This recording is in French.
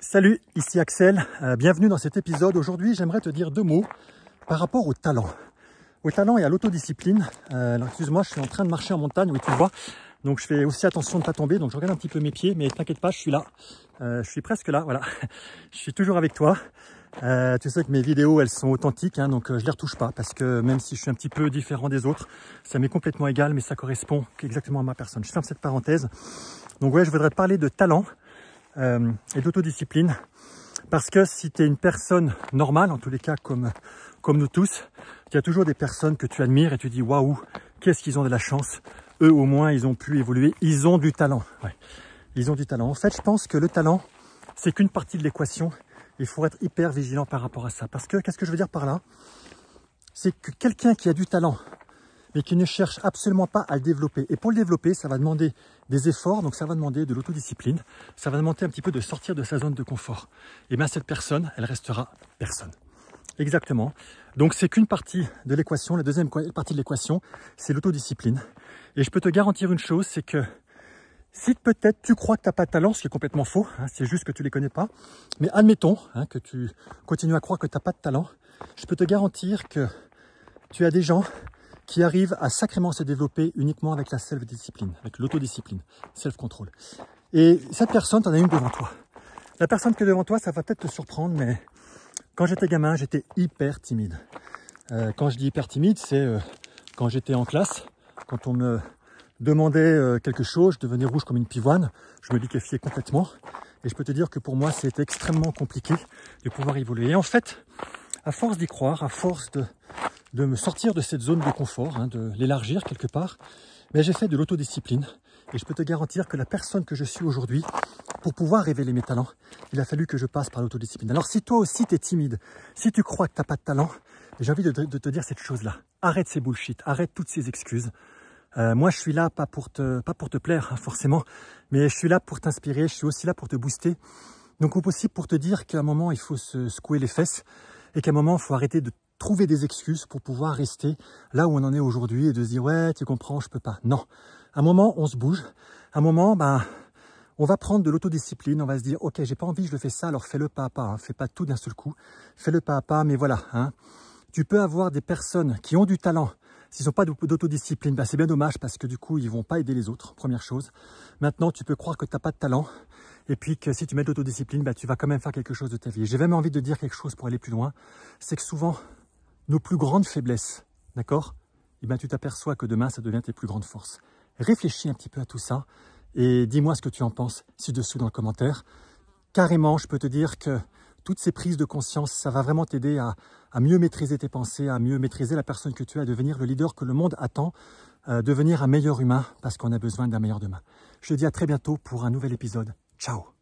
Salut, ici Axel, bienvenue dans cet épisode. Aujourd'hui, j'aimerais te dire deux mots par rapport au talent. Au talent et à l'autodiscipline. Alors, excuse-moi, je suis en train de marcher en montagne, oui, tu le vois. Donc, je fais aussi attention de ne pas tomber. Donc, je regarde un petit peu mes pieds, mais t'inquiète pas, je suis là. Je suis presque là, voilà. Je suis toujours avec toi. Tu sais que mes vidéos, elles sont authentiques, hein, donc je les retouche pas. Parce que même si je suis un petit peu différent des autres, ça m'est complètement égal, mais ça correspond exactement à ma personne. Je ferme cette parenthèse. Donc, ouais, je voudrais te parler de talent. Et d'autodiscipline, parce que si tu es une personne normale, en tous les cas comme nous tous, il y a toujours des personnes que tu admires et tu dis waouh, qu'est-ce qu'ils ont de la chance, eux au moins ils ont pu évoluer, ils ont du talent. Ouais. Ils ont du talent. En fait, je pense que le talent, c'est qu'une partie de l'équation. Il faut être hyper vigilant par rapport à ça, parce que qu'est-ce que je veux dire par là? C'est que quelqu'un qui a du talent mais qui ne cherche absolument pas à le développer. Et pour le développer, ça va demander des efforts, donc ça va demander de l'autodiscipline, ça va demander un petit peu de sortir de sa zone de confort. Et bien cette personne, elle restera personne. Exactement. Donc c'est qu'une partie de l'équation. La deuxième partie de l'équation, c'est l'autodiscipline. Et je peux te garantir une chose, c'est que si peut-être tu crois que tu n'as pas de talent, ce qui est complètement faux, hein, c'est juste que tu ne les connais pas, mais admettons que tu continues à croire que tu n'as pas de talent, je peux te garantir que tu as des gens qui arrivent à sacrément se développer uniquement avec la self-discipline, avec l'autodiscipline, self-control. Et cette personne, tu en as une devant toi. La personne qui est devant toi, ça va peut-être te surprendre, mais quand j'étais gamin, j'étais hyper timide. Quand je dis hyper timide, c'est quand j'étais en classe, quand on me demandait quelque chose, je devenais rouge comme une pivoine, je me liquéfiais complètement. Et je peux te dire que pour moi, c'était extrêmement compliqué de pouvoir évoluer. Et en fait, à force d'y croire, à force de me sortir de cette zone de confort, hein, de l'élargir quelque part, mais j'ai fait de l'autodiscipline. Et je peux te garantir que la personne que je suis aujourd'hui, pour pouvoir révéler mes talents, il a fallu que je passe par l'autodiscipline. Alors si toi aussi tu es timide, si tu crois que tu n'as pas de talent, j'ai envie de te dire cette chose-là. Arrête ces bullshit, arrête toutes ces excuses. Moi je suis là pas pour te plaire, hein, forcément, mais je suis là pour t'inspirer, je suis aussi là pour te booster. Donc au possible pour te dire qu'à un moment il faut se secouer les fesses et qu'à un moment il faut arrêter de trouver des excuses pour pouvoir rester là où on en est aujourd'hui et de se dire ouais tu comprends je peux pas. Non, à un moment on se bouge, à un moment on va prendre de l'autodiscipline, on va se dire ok j'ai pas envie, je le fais ça, alors fais-le pas à pas, hein. Fais pas tout d'un seul coup, fais-le pas à pas, mais voilà, hein. Tu peux avoir des personnes qui ont du talent, s'ils n'ont pas d'autodiscipline, c'est bien dommage parce que du coup ils vont pas aider les autres, première chose. Maintenant tu peux croire que tu n'as pas de talent et puis que si tu mets de l'autodiscipline, tu vas quand même faire quelque chose de ta vie. J'ai même envie de dire quelque chose pour aller plus loin, c'est que souvent nos plus grandes faiblesses, d'accord? Tu t'aperçois que demain, ça devient tes plus grandes forces. Réfléchis un petit peu à tout ça et dis-moi ce que tu en penses ci-dessous dans le commentaire. Carrément, je peux te dire que toutes ces prises de conscience, ça va vraiment t'aider à mieux maîtriser tes pensées, à mieux maîtriser la personne que tu es, à devenir le leader que le monde attend, devenir un meilleur humain parce qu'on a besoin d'un meilleur demain. Je te dis à très bientôt pour un nouvel épisode. Ciao!